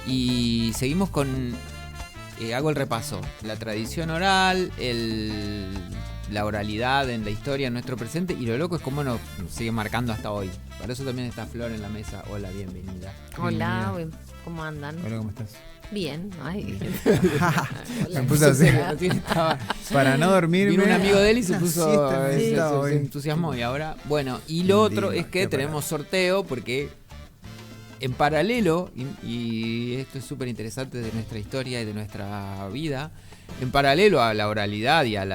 Y seguimos con, hago el repaso, la tradición oral, la oralidad en la historia, en nuestro presente, y lo loco es cómo nos sigue marcando hasta hoy. Para eso también está Flor en la mesa. Hola, bienvenida. Hola, ¿cómo andan? Hola, ¿cómo estás? Bien. Ay. Me puse así. Para no dormirme. Vino un amigo de él y se puso, siesta se entusiasmó. Y ahora, bueno, y lo otro es que tenemos sorteo porque en paralelo, y esto es súper interesante de nuestra historia y de nuestra vida, en paralelo a la oralidad y a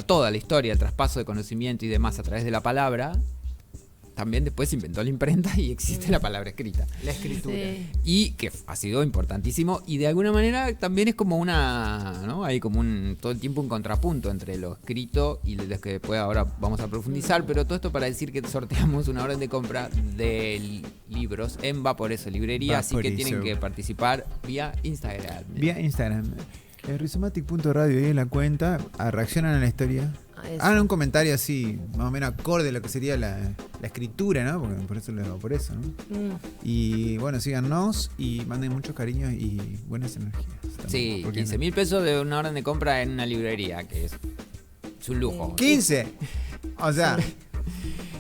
toda la historia, el traspaso de conocimiento y demás a través de la palabra, también después se inventó la imprenta y existe la palabra escrita. La escritura. Sí. Y que ha sido importantísimo y de alguna manera también es como una, ¿no? Hay como todo el tiempo un contrapunto entre lo escrito y lo que después ahora vamos a profundizar, pero todo esto para decir que sorteamos una orden de compra de libros en Vaporeso Librería, así que tienen que participar vía Instagram. Vía Instagram. Rizomatic.radio, ahí en la cuenta, reaccionan a la historia. Hagan un comentario así, más o menos acorde a lo que sería la escritura, ¿no? Porque por eso lo hago por eso, ¿no? Y bueno, síganos y manden muchos cariños y buenas energías. Sí, 15.000 pesos de una orden de compra en una librería, que es un lujo. 15. O sea. Sí.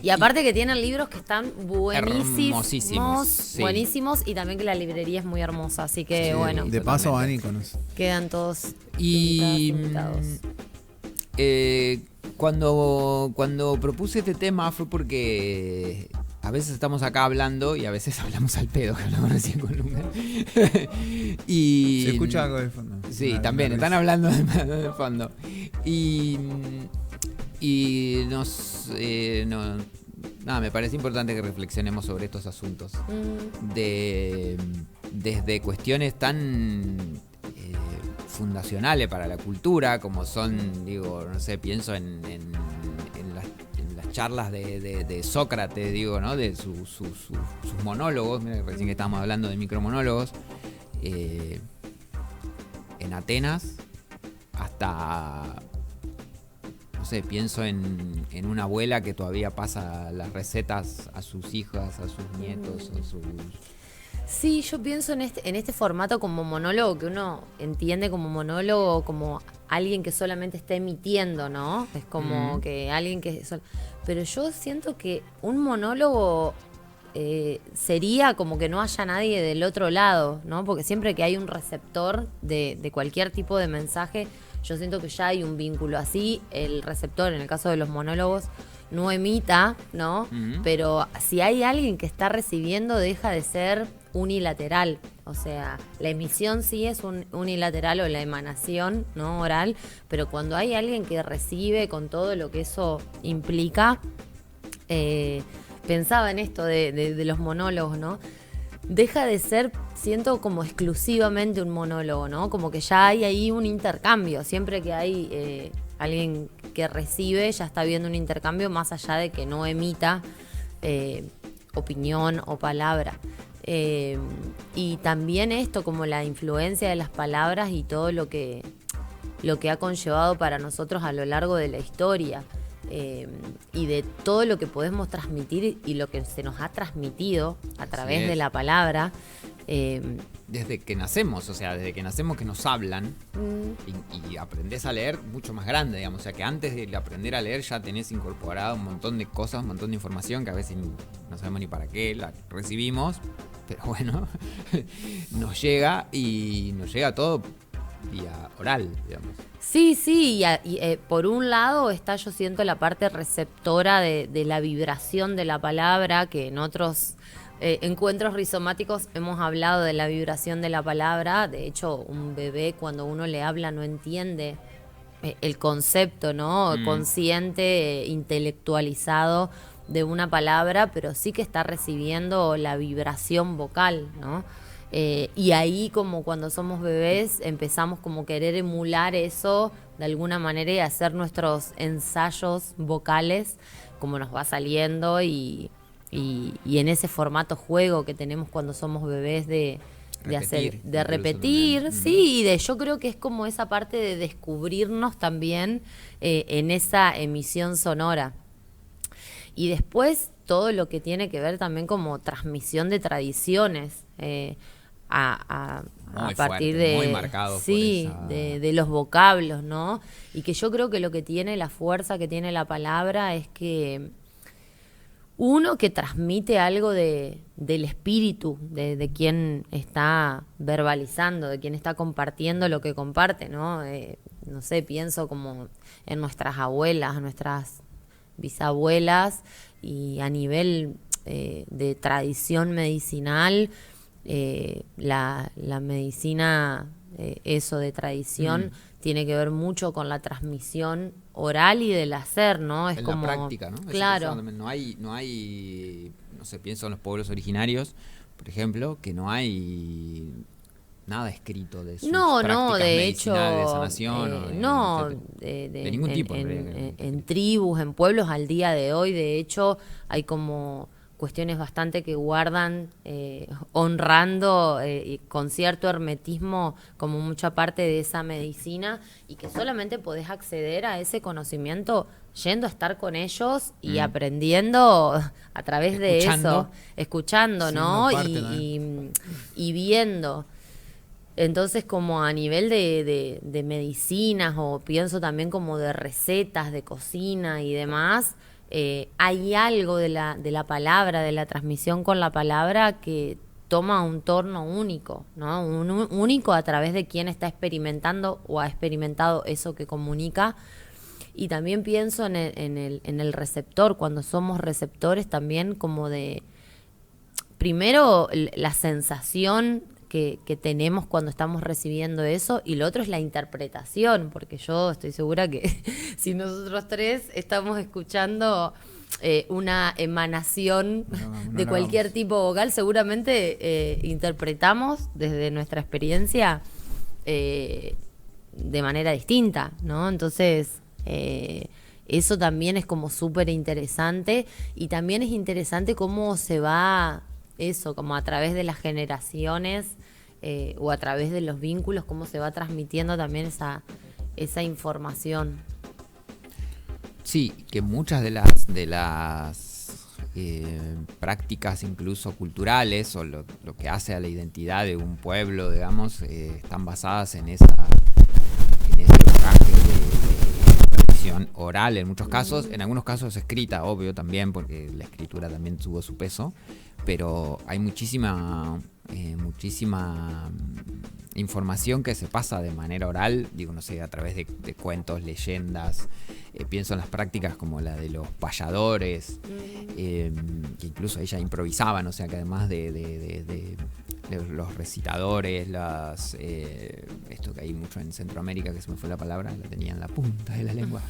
Y aparte que tienen libros que están hermosísimos, sí. Buenísimos, y también que la librería es muy hermosa, así que sí, bueno. De paso van íconos. Quedan todos invitados. Cuando propuse este tema fue porque a veces estamos acá hablando y a veces hablamos al pedo, que hablamos recién con Lunga. Y se escucha algo de fondo. Sí, también están hablando de fondo. Y me parece importante que reflexionemos sobre estos asuntos. Desde cuestiones tan fundacionales para la cultura, como son, pienso en las charlas de Sócrates, ¿no? De sus monólogos. Mira, recién que estábamos hablando de micromonólogos. En Atenas, hasta, pienso en una abuela que todavía pasa las recetas a sus hijas, a sus nietos, a sus... Sí, yo pienso en este formato como monólogo, que uno entiende como monólogo como alguien que solamente está emitiendo, ¿no? Es como que alguien que... Pero yo siento que un monólogo sería como que no haya nadie del otro lado, ¿no? Porque siempre que hay un receptor de cualquier tipo de mensaje, yo siento que ya hay un vínculo. Así el receptor, en el caso de los monólogos, no emita, ¿no? Pero si hay alguien que está recibiendo, deja de ser unilateral. O sea, la emisión sí es unilateral, o la emanación, ¿no? Oral, pero cuando hay alguien que recibe con todo lo que eso implica, pensaba en esto de los monólogos, ¿no? Deja de ser, siento, como exclusivamente un monólogo, ¿no? Como que ya hay ahí un intercambio. Siempre que hay alguien que recibe, ya está habiendo un intercambio, más allá de que no emita opinión o palabra. Y también esto, como la influencia de las palabras y todo lo que ha conllevado para nosotros a lo largo de la historia. Y de todo lo que podemos transmitir y lo que se nos ha transmitido a través de la palabra. Desde que nacemos, desde que nacemos que nos hablan y aprendés a leer mucho más grande, digamos. O sea, que antes de aprender a leer ya tenés incorporado un montón de cosas, un montón de información que a veces no sabemos ni para qué la recibimos, pero bueno, nos llega todo vía oral, digamos. Sí, y por un lado está, yo siento, la parte receptora de la vibración de la palabra, que en otros encuentros rizomáticos hemos hablado de la vibración de la palabra. De hecho, un bebé, cuando uno le habla, no entiende el concepto, ¿no? Consciente, intelectualizado de una palabra, pero sí que está recibiendo la vibración vocal, ¿no? Y ahí, como cuando somos bebés, empezamos como querer emular eso de alguna manera y hacer nuestros ensayos vocales como nos va saliendo, y en ese formato juego que tenemos cuando somos bebés de repetir, sí, y yo creo que es como esa parte de descubrirnos también en esa emisión sonora. Y después todo lo que tiene que ver también como transmisión de tradiciones, a partir fuerte, de muy marcado sí, por de los vocablos, ¿no? Y que yo creo que lo que tiene, la fuerza que tiene la palabra es que uno que transmite algo del espíritu de quien está verbalizando, de quien está compartiendo lo que comparte, ¿no? No sé, pienso como en nuestras abuelas, nuestras bisabuelas, y a nivel de tradición medicinal, la medicina, eso de tradición, tiene que ver mucho con la transmisión oral y del hacer, ¿no? Es en como la práctica, ¿no? Claro. No hay, no sé, pienso en los pueblos originarios, por ejemplo, que no hay nada escrito de sus prácticas de hecho, medicinales de sanación, de ningún tipo. En tribus, en pueblos al día de hoy, de hecho, hay como cuestiones bastante que guardan, honrando con cierto hermetismo como mucha parte de esa medicina, y que solamente podés acceder a ese conocimiento yendo a estar con ellos y aprendiendo a través de eso, escuchando, ¿no? Y viendo. Entonces, como a nivel de medicinas, o pienso también como de recetas de cocina y demás, hay algo de la palabra, de la transmisión con la palabra, que toma un torno único, ¿no? Único a través de quien está experimentando o ha experimentado eso que comunica. Y también pienso en el receptor, cuando somos receptores también, como de, primero, la sensación que tenemos cuando estamos recibiendo eso, y lo otro es la interpretación, porque yo estoy segura que si nosotros tres estamos escuchando una emanación de cualquier tipo vocal, seguramente interpretamos desde nuestra experiencia de manera distinta, ¿no? Entonces eso también es como súper interesante, y también es interesante cómo se va eso, como a través de las generaciones, o a través de los vínculos, cómo se va transmitiendo también esa información. Sí, que muchas de las prácticas, incluso culturales, o lo que hace a la identidad de un pueblo, digamos, están basadas en ese bagaje de tradición oral en muchos casos, en algunos casos escrita, obvio, también, porque la escritura también tuvo su peso, pero hay muchísima información que se pasa de manera oral, digo, no sé, a través de cuentos, leyendas. Pienso en las prácticas como la de los payadores, que incluso ella improvisaban, o sea que además de los recitadores, esto que hay mucho en Centroamérica, que se me fue la palabra, la tenía en la punta de la lengua,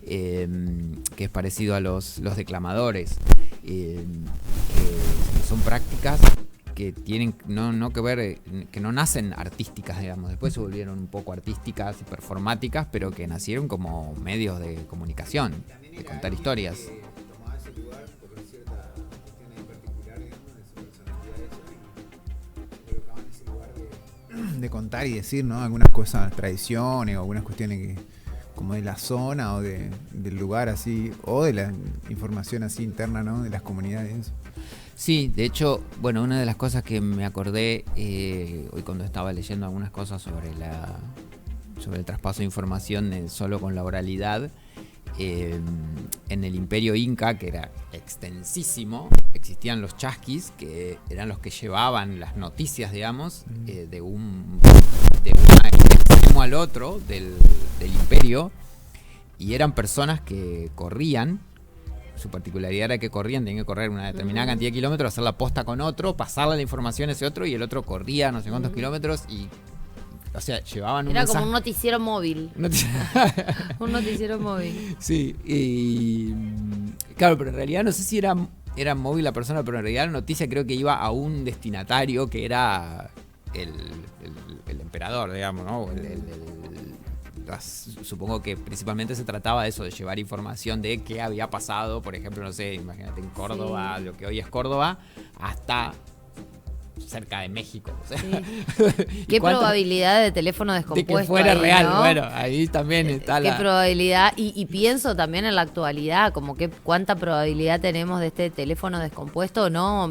que es parecido a los declamadores, que son prácticas que tienen no que ver, que no nacen artísticas, digamos, después se volvieron un poco artísticas y performáticas, pero que nacieron como medios de comunicación, de contar historias. Tomaba ese lugar por cierta cuestión ahí particular, digamos, de su personalidad, y colocaban ese lugar de contar y decir, ¿no? Algunas cosas, tradiciones, o algunas cuestiones que, como de la zona o del lugar así, o de la información así interna, ¿no? De las comunidades. Sí, de hecho, bueno, una de las cosas que me acordé hoy cuando estaba leyendo algunas cosas sobre el traspaso de información solo con la oralidad, en el Imperio Inca, que era extensísimo, existían los chasquis, que eran los que llevaban las noticias, digamos, de un extremo al otro del imperio, y eran personas que corrían. Su particularidad era que tenían que correr una determinada cantidad de kilómetros, hacer la posta con otro, pasarle la información a ese otro, y el otro corría no sé cuántos kilómetros, y, o sea, llevaban un mensaje. Era como un noticiero móvil. Un noticiero móvil. Sí, y claro, pero en realidad no sé si era móvil la persona, pero en realidad la noticia creo que iba a un destinatario que era el emperador, digamos, ¿no? Supongo que principalmente se trataba de eso, de llevar información de qué había pasado, por ejemplo, no sé, imagínate en Córdoba, lo que hoy es Córdoba, hasta cerca de México. O sea, sí. ¿Qué probabilidad de teléfono descompuesto? De que fuera ahí, real, ¿no? bueno, ahí también está ¿Qué probabilidad? Y pienso también en la actualidad, como que cuánta probabilidad tenemos de este teléfono descompuesto, no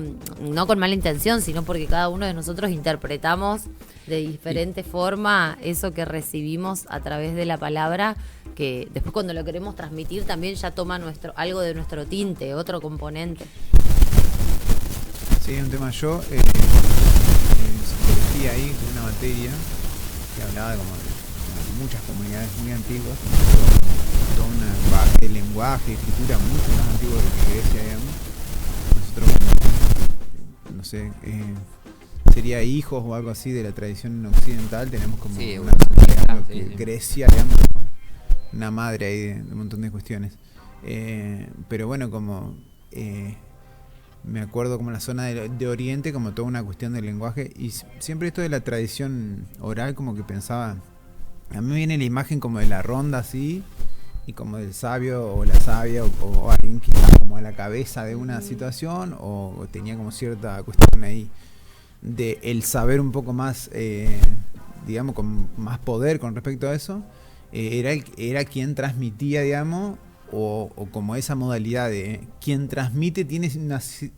con mala intención, sino porque cada uno de nosotros interpretamos de diferente forma eso que recibimos a través de la palabra, que después cuando lo queremos transmitir también ya toma algo de nuestro tinte, otro componente. Sí, un tema. Yo elegí ahí con una materia que hablaba como de muchas comunidades muy antiguas, toda una base de lenguaje, de escritura mucho más antiguo de lo que Grecia, digamos. Nosotros, no sé, sería hijos o algo así de la tradición occidental, tenemos como Grecia, digamos, una madre ahí de un montón de cuestiones. Pero bueno, como me acuerdo como la zona de Oriente, como toda una cuestión del lenguaje, y siempre esto de la tradición oral, como que pensaba, a mí me viene la imagen como de la ronda así, y como del sabio o la sabia, o alguien que está como a la cabeza de una situación, o tenía como cierta cuestión ahí de el saber un poco más, digamos, con más poder con respecto a eso, era quien transmitía, digamos, o como esa modalidad de quien transmite tiene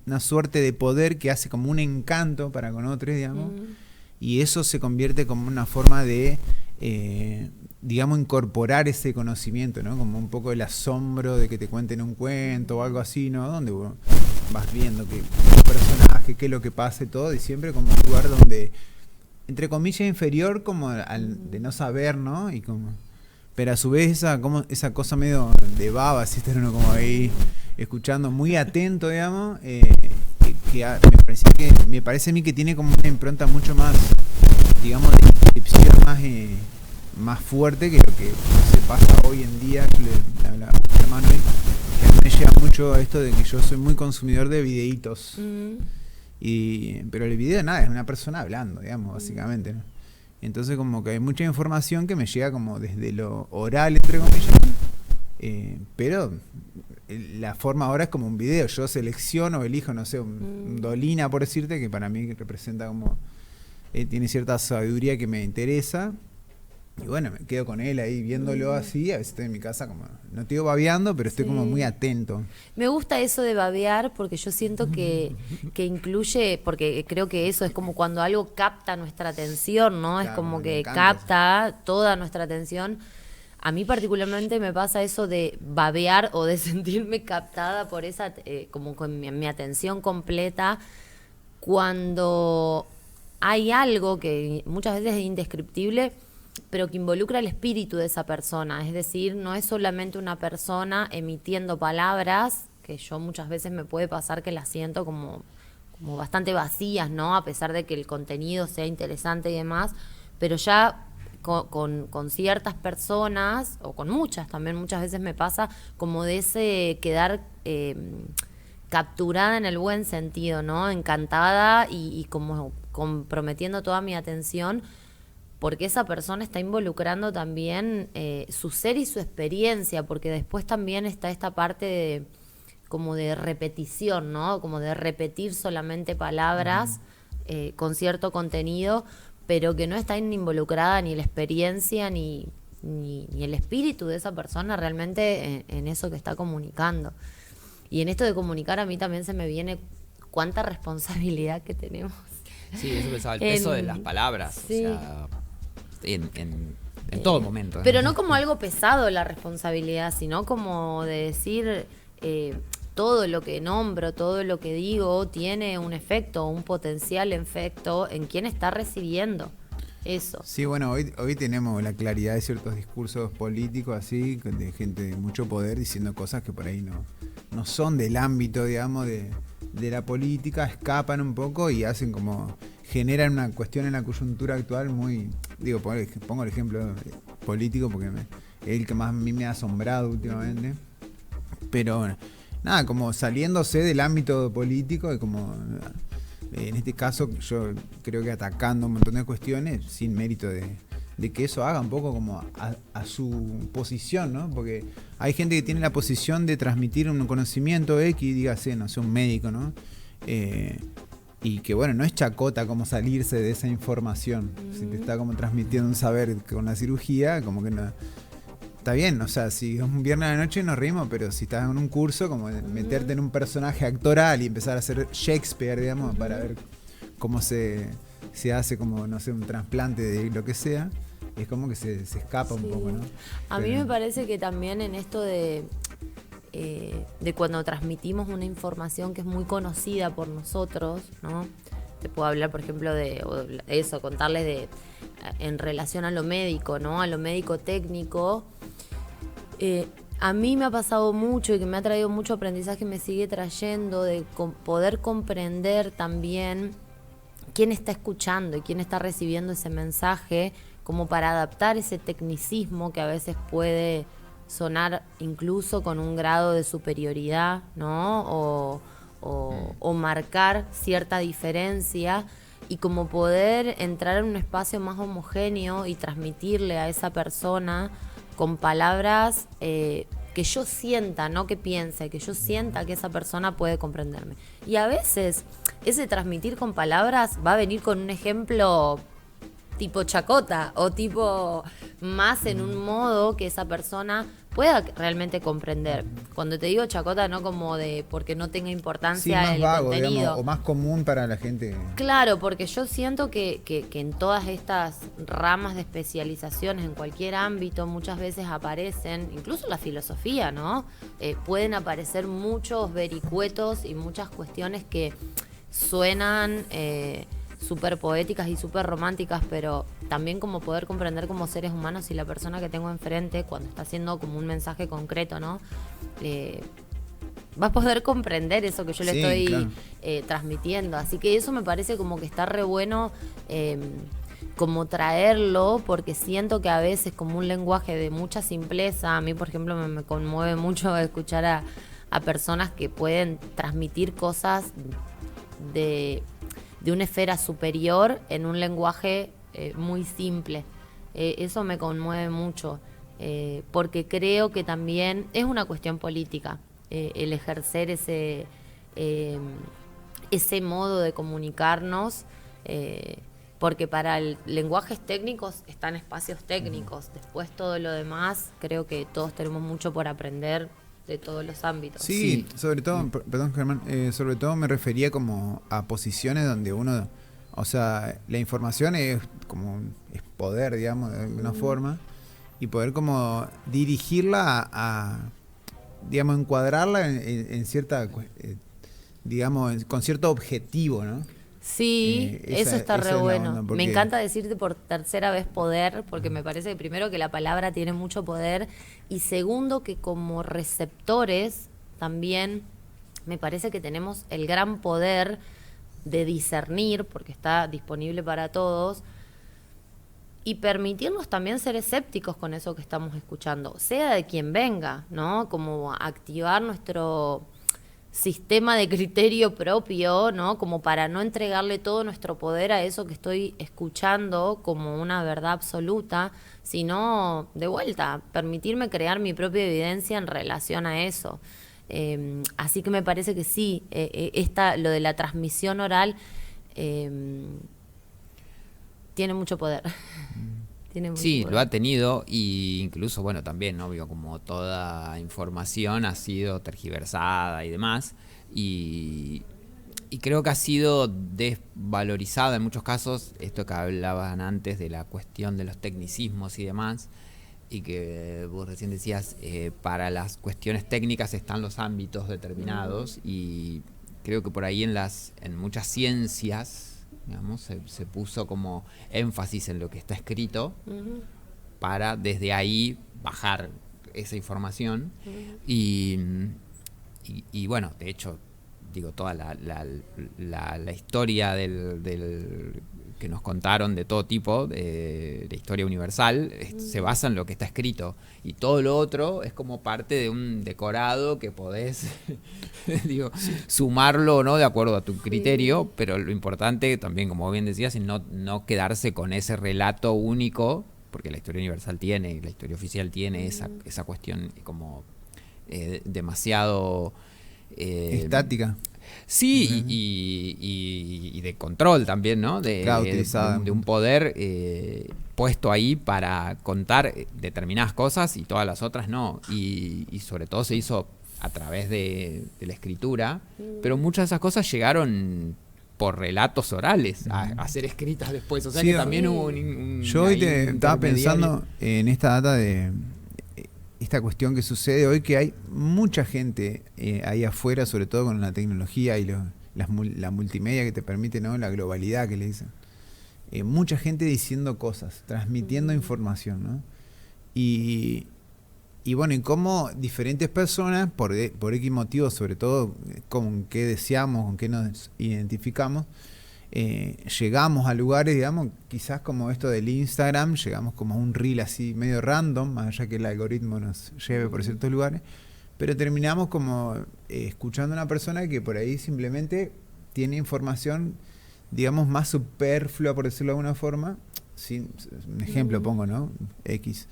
una suerte de poder que hace como un encanto para con otros, digamos, y eso se convierte como una forma de, digamos, incorporar ese conocimiento, ¿no? Como un poco el asombro de que te cuenten un cuento o algo así, ¿no? Donde vas viendo que el personaje, qué es lo que pasa y todo, y siempre como un lugar donde, entre comillas, inferior como al de no saber, ¿no? Y como, pero a su vez esa cosa medio de baba, así estar uno como ahí escuchando, muy atento, digamos, me parece a mí que tiene como una impronta mucho más, digamos, de inscripción más fuerte que lo que se pasa hoy en día. Yo le hablaba a mi hermano ahí, que a mí me llega mucho a esto de que yo soy muy consumidor de videitos. Pero el video nada, es una persona hablando, digamos, básicamente, ¿no? Entonces como que hay mucha información que me llega como desde lo oral, entre comillas, pero la forma ahora es como un video. Yo selecciono, elijo, no sé, un Dolina, por decirte, que para mí representa como, tiene cierta sabiduría que me interesa. Y bueno, me quedo con él ahí viéndolo así. A veces estoy en mi casa como, no estoy babeando, pero estoy como muy atento. Me gusta eso de babear porque yo siento que incluye, porque creo que eso es como cuando algo capta nuestra atención, ¿no? Claro, es como que capta toda nuestra atención. A mí particularmente me pasa eso de babear o de sentirme captada por esa, como con mi atención completa, cuando hay algo que muchas veces es indescriptible, pero que involucra el espíritu de esa persona. Es decir, no es solamente una persona emitiendo palabras, que yo muchas veces me puede pasar que las siento como bastante vacías, ¿no? A pesar de que el contenido sea interesante y demás, pero ya con ciertas personas, o con muchas también, muchas veces me pasa como de ese quedar capturada en el buen sentido, ¿no? Encantada y como comprometiendo toda mi atención, porque esa persona está involucrando también su ser y su experiencia, porque después también está esta parte como de repetición, ¿no? Como de repetir solamente palabras con cierto contenido, pero que no está involucrada ni la experiencia ni el espíritu de esa persona realmente en eso que está comunicando. Y en esto de comunicar a mí también se me viene cuánta responsabilidad que tenemos. Sí, eso pensaba, el peso de las palabras, sí. O sea, en todo momento. Pero no como algo pesado la responsabilidad, sino como de decir, todo lo que nombro, todo lo que digo tiene un efecto, un potencial efecto en quien está recibiendo eso. Sí, bueno, hoy tenemos la claridad de ciertos discursos políticos así, de gente de mucho poder diciendo cosas que por ahí no son del ámbito, digamos, de la política, escapan un poco y hacen como, generan una cuestión en la coyuntura actual muy, digo, pongo el ejemplo político porque es el que más a mí me ha asombrado últimamente, pero bueno, nada, como saliéndose del ámbito político y como, en este caso yo creo que atacando un montón de cuestiones sin mérito de que eso haga un poco como a su posición, ¿no? Porque hay gente que tiene la posición de transmitir un conocimiento X, dígase, no sé, un médico, ¿no? y que bueno, no es chacota como salirse de esa información. Si te está como transmitiendo un saber con la cirugía, como que no... Está bien, o sea, si es un viernes a la noche nos rimos, pero si estás en un curso, como meterte en un personaje actoral y empezar a hacer Shakespeare, digamos, para ver cómo se hace como, no sé, un trasplante de lo que sea, es como que se escapa un poco, ¿no? A mí me parece que también en esto de cuando transmitimos una información que es muy conocida por nosotros, ¿no? Te puedo hablar, por ejemplo, de eso, contarles en relación a lo médico, ¿no? A lo médico técnico. A mí me ha pasado mucho y que me ha traído mucho aprendizaje, me sigue trayendo de poder comprender también quién está escuchando y quién está recibiendo ese mensaje, como para adaptar ese tecnicismo que a veces puede sonar incluso con un grado de superioridad, ¿no? O marcar cierta diferencia, y como poder entrar en un espacio más homogéneo y transmitirle a esa persona con palabras que yo sienta, no que piense, que yo sienta que esa persona puede comprenderme. Y a veces ese transmitir con palabras va a venir con un ejemplo tipo chacota o tipo más en un modo que esa persona pueda realmente comprender. Cuando te digo chacota, no como de porque no tenga importancia más el vago, contenido, digamos, o más común para la gente. Claro, porque yo siento que en todas estas ramas de especializaciones en cualquier ámbito muchas veces aparecen, incluso la filosofía, ¿no? Pueden aparecer muchos vericuetos y muchas cuestiones que suenan súper poéticas y súper románticas, pero también como poder comprender como seres humanos si la persona que tengo enfrente, cuando está haciendo como un mensaje concreto, ¿no? Va a poder comprender eso que yo le estoy transmitiendo. Así que eso me parece como que está re bueno como traerlo, porque siento que a veces como un lenguaje de mucha simpleza, a mí por ejemplo me conmueve mucho escuchar a personas que pueden transmitir cosas de una esfera superior en un lenguaje muy simple. Eso me conmueve mucho, porque creo que también es una cuestión política. El ejercer ese modo de comunicarnos, porque para lenguajes técnicos están espacios técnicos. Después todo lo demás, creo que todos tenemos mucho por aprender de todos los ámbitos. Sí, sobre todo, perdón Germán, sobre todo me refería como a posiciones donde uno, o sea, la información es como es poder, digamos, de alguna forma, y poder como dirigirla a digamos, encuadrarla en cierta, digamos, con cierto objetivo, ¿no? Sí, eso está re bueno. Me encanta decirte por tercera vez poder, porque me parece que primero que la palabra tiene mucho poder, y segundo que como receptores también me parece que tenemos el gran poder de discernir, porque está disponible para todos, y permitirnos también ser escépticos con eso que estamos escuchando, sea de quien venga, ¿no? Como activar nuestro sistema de criterio propio, ¿no? Como para no entregarle todo nuestro poder a eso que estoy escuchando como una verdad absoluta, sino, de vuelta, permitirme crear mi propia evidencia en relación a eso. Así que me parece que sí, lo de la transmisión oral tiene mucho poder. Sí, lo ha tenido, y incluso, bueno, también, obvio, como toda información ha sido tergiversada y demás, y creo que ha sido desvalorizada en muchos casos, esto que hablaban antes de la cuestión de los tecnicismos y demás, y que vos recién decías, para las cuestiones técnicas están los ámbitos determinados, y creo que por ahí en muchas ciencias, digamos, se puso como énfasis en lo que está escrito para desde ahí bajar esa información y bueno, de hecho, digo, toda la historia del que nos contaron de todo tipo, de historia universal, se basa en lo que está escrito, y todo lo otro es como parte de un decorado que podés digo, sumarlo o no de acuerdo a tu criterio, pero lo importante también, como bien decías, es no quedarse con ese relato único, porque la historia universal tiene, la historia oficial tiene esa cuestión como demasiado estática. Sí, y de control también, ¿no? Claro, de un poder puesto ahí para contar determinadas cosas y todas las otras no. Y sobre todo se hizo a través de la escritura, pero muchas de esas cosas llegaron por relatos orales a ser escritas después. O sea que también hubo yo hoy estaba pensando en esta data de esta cuestión que sucede hoy, que hay mucha gente ahí afuera, sobre todo con la tecnología y la multimedia que te permite, ¿no? La globalidad que le dicen. Mucha gente diciendo cosas, transmitiendo información, ¿no? Y bueno, y cómo diferentes personas, por X motivos, sobre todo con qué deseamos, con qué nos identificamos, llegamos a lugares, digamos, quizás como esto del Instagram, llegamos como a un reel así medio random, más allá que el algoritmo nos lleve por ciertos lugares, pero terminamos como escuchando a una persona que por ahí simplemente tiene información, digamos, más superflua, por decirlo de alguna forma. Un ejemplo pongo, ¿no? X.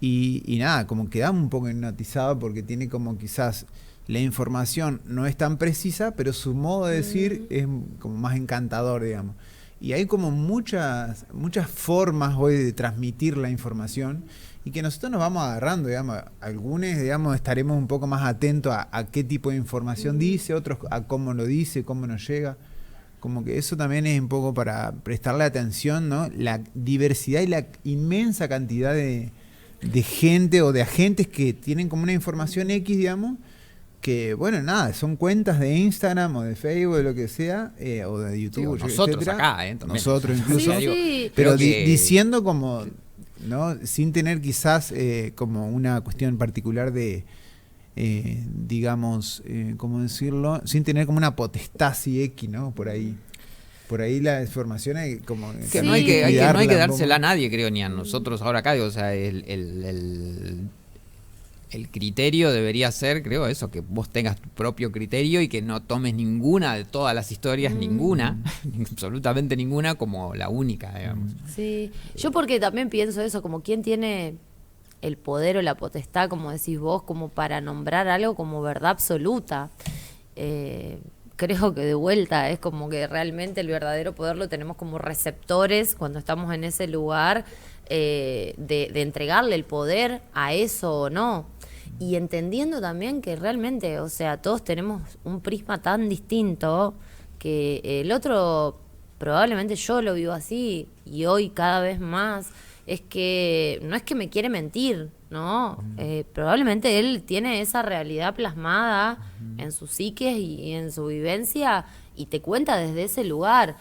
Y nada, como quedamos un poco hipnotizados porque tiene como quizás la información no es tan precisa, pero su modo de decir es como más encantador, digamos. Y hay como muchas formas hoy de transmitir la información y que nosotros nos vamos agarrando, digamos. Algunos, digamos, estaremos un poco más atentos a qué tipo de información dice, otros a cómo lo dice, cómo nos llega. Como que eso también es un poco para prestarle atención, ¿no? La diversidad y la inmensa cantidad de gente o de agentes que tienen como una información X, digamos, que, bueno, nada, son cuentas de Instagram o de Facebook, de lo que sea, o de YouTube, sí, nosotros etcétera. Acá, también. Nosotros incluso, sí. pero diciendo como, ¿no? Sin tener quizás como una cuestión particular de, digamos, ¿cómo decirlo? Sin tener como una potestad así X, ¿no? Por ahí la información hay como que no hay que dársela a nadie, creo, ni a nosotros ahora acá, digo, o sea, el criterio debería ser, creo, eso, que vos tengas tu propio criterio y que no tomes ninguna de todas las historias, ninguna, absolutamente ninguna, como la única, digamos. Sí, yo porque también pienso eso, como quién tiene el poder o la potestad, como decís vos, como para nombrar algo como verdad absoluta. Creo que de vuelta es como que realmente el verdadero poder lo tenemos como receptores cuando estamos en ese lugar, de entregarle el poder a eso o no. Y entendiendo también que realmente, o sea, todos tenemos un prisma tan distinto que el otro, probablemente yo lo vivo así y hoy cada vez más, es que no es que me quiere mentir, ¿no? Probablemente él tiene esa realidad plasmada en su psique y en su vivencia y te cuenta desde ese lugar.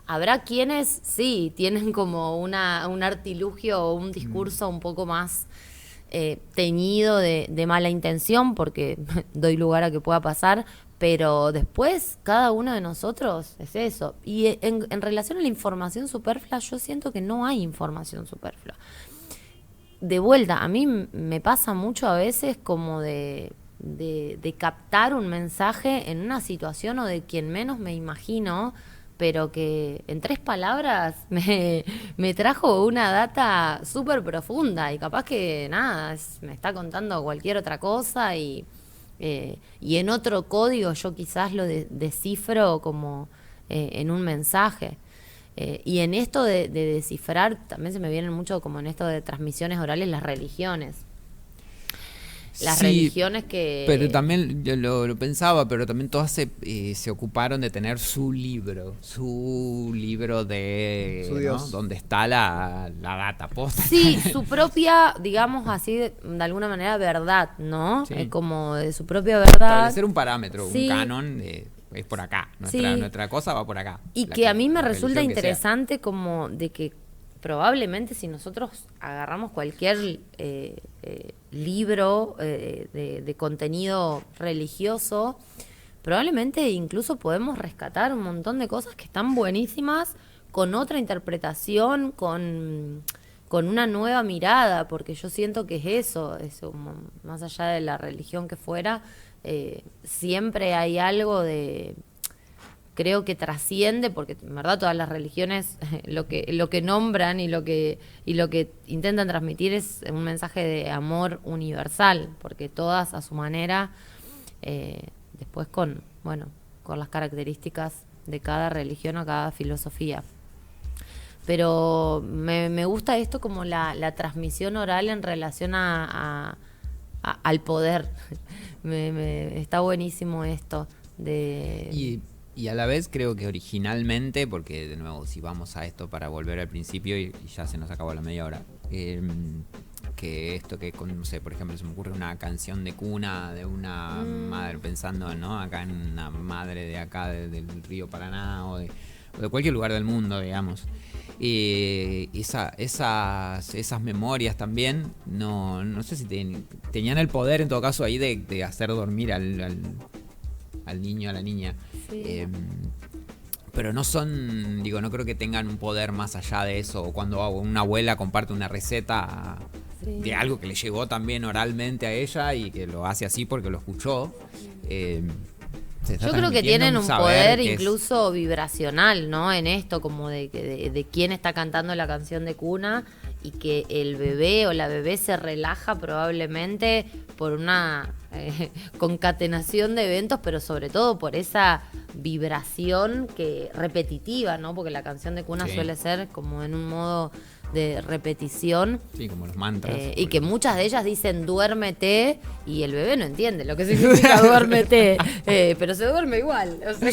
Habrá quienes, sí, tienen como un artilugio o un discurso un poco más teñido de mala intención, porque doy lugar a que pueda pasar, pero después cada uno de nosotros es eso. Y en relación a la información superflua, yo siento que no hay información superflua. De vuelta, a mí me pasa mucho a veces como de captar un mensaje en una situación o de quien menos me imagino, pero que en 3 palabras me trajo una data súper profunda y capaz que nada, me está contando cualquier otra cosa y en otro código yo quizás lo descifro como en un mensaje. Y en esto de descifrar, también se me vienen mucho como en esto de transmisiones orales las religiones. Las religiones que... Pero también, yo lo pensaba, pero también todas se ocuparon de tener su libro de... Su Dios. ¿no? Donde está la data posta. Sí, su propia, digamos así, de alguna manera, verdad, ¿no? Sí. Como de su propia verdad. Establecer un parámetro, Sí. un canon, es por acá. Nuestra cosa va por acá. Y que a mí me resulta interesante como de que probablemente si nosotros agarramos cualquier libro de contenido religioso, probablemente incluso podemos rescatar un montón de cosas que están buenísimas con otra interpretación, con una nueva mirada, porque yo siento que es eso, más allá de la religión que fuera, siempre hay algo de... creo que trasciende, porque en verdad todas las religiones lo que nombran y lo que intentan transmitir es un mensaje de amor universal, porque todas a su manera, después con las características de cada religión o cada filosofía. Pero me gusta esto como la transmisión oral en relación al poder. Está buenísimo esto. Y a la vez creo que originalmente, porque de nuevo, si vamos a esto para volver al principio y ya se nos acabó la media hora, que esto que, no sé, por ejemplo, se me ocurre una canción de cuna de una madre, pensando, ¿no? Acá en una madre de acá, del río Paraná o de cualquier lugar del mundo, digamos. Esas memorias también, no sé si tenían el poder en todo caso ahí de hacer dormir al niño, a la niña. Sí. Pero no son, no creo que tengan un poder más allá de eso. O cuando una abuela comparte una receta de algo que le llegó también oralmente a ella y que lo hace así porque lo escuchó. Yo creo que tienen un poder incluso vibracional, ¿no? En esto, como de quién está cantando la canción de cuna, y que el bebé o la bebé se relaja probablemente por una concatenación de eventos, pero sobre todo por esa vibración repetitiva, ¿no? Porque la canción de cuna suele ser como en un modo de repetición. Sí, como los mantras. Y que muchas de ellas dicen duérmete, y el bebé no entiende lo que significa duérmete, pero se duerme igual. O sea,